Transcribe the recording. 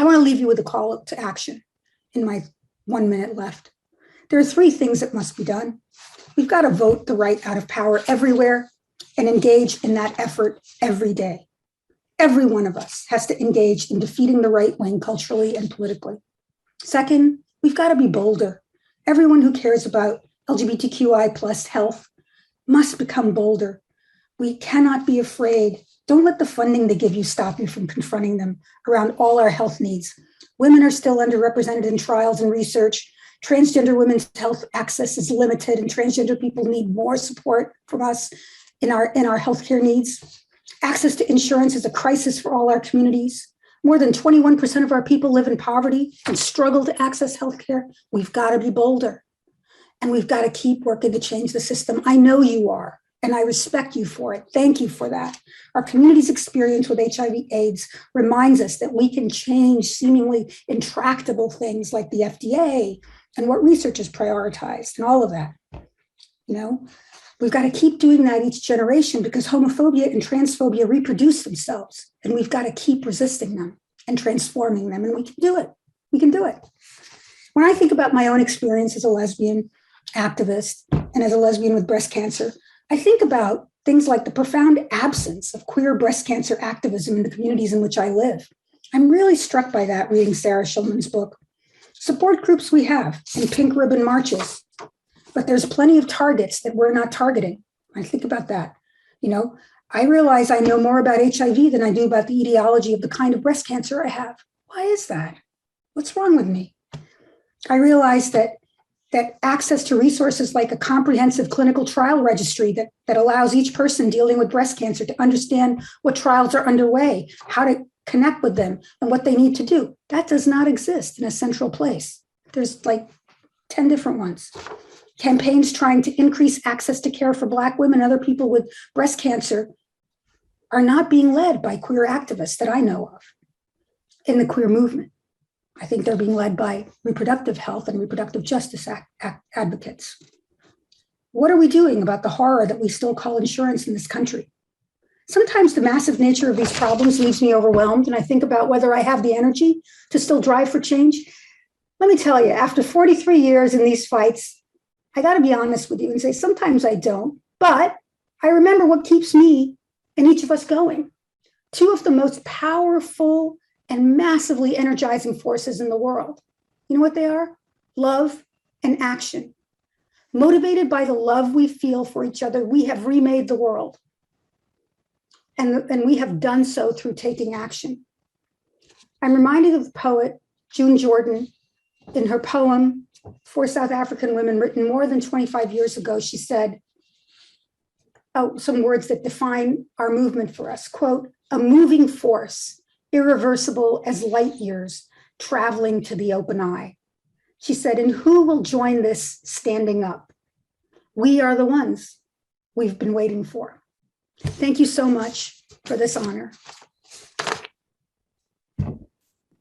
I want to leave you with a call to action in my 1 minute left. There are 3 things that must be done. We've got to vote the right out of power everywhere and engage in that effort every day. Every one of us has to engage in defeating the right wing culturally and politically. Second, we've got to be bolder. Everyone who cares about LGBTQI plus health must become bolder. We cannot be afraid. Don't let the funding they give you stop you from confronting them around all our health needs. Women are still underrepresented in trials and research. Transgender women's health access is limited, and transgender people need more support from us in our healthcare needs. Access to insurance is a crisis for all our communities. More than 21% of our people live in poverty and struggle to access healthcare. We've got to be bolder, and we've got to keep working to change the system. I know you are, and I respect you for it. Thank you for that. Our community's experience with HIV/AIDS reminds us that we can change seemingly intractable things like the FDA and what research is prioritized and all of that. You know, we've got to keep doing that each generation because homophobia and transphobia reproduce themselves, and we've got to keep resisting them and transforming them, and we can do it. We can do it. When I think about my own experience as a lesbian activist and as a lesbian with breast cancer, I think about things like the profound absence of queer breast cancer activism in the communities in which I live. I'm really struck by that reading Sarah Schulman's book. Support groups we have and pink ribbon marches, but there's plenty of targets that we're not targeting. I think about that. You know, I realize I know more about HIV than I do about the etiology of the kind of breast cancer I have. Why is that? What's wrong with me? I realize that access to resources like a comprehensive clinical trial registry that allows each person dealing with breast cancer to understand what trials are underway, how to connect with them, and what they need to do. That does not exist in a central place. There's like 10 different ones. Campaigns trying to increase access to care for Black women and other people with breast cancer are not being led by queer activists that I know of in the queer movement. I think they're being led by reproductive health and reproductive justice advocates. What are we doing about the horror that we still call insurance in this country? Sometimes the massive nature of these problems leaves me overwhelmed, and I think about whether I have the energy to still drive for change. Let me tell you, after 43 years in these fights, I got to be honest with you and say sometimes I don't, but I remember what keeps me and each of us going. 2 of the most powerful and massively energizing forces in the world. You know what they are? Love and action. Motivated by the love we feel for each other, we have remade the world. And we have done so through taking action. I'm reminded of the poet June Jordan in her poem, For South African Women, written more than 25 years ago. She said, some words that define our movement for us, quote, "A moving force, irreversible as light years, traveling to the open eye." She said, "And who will join this standing up? We are the ones we've been waiting for." Thank you so much for this honor.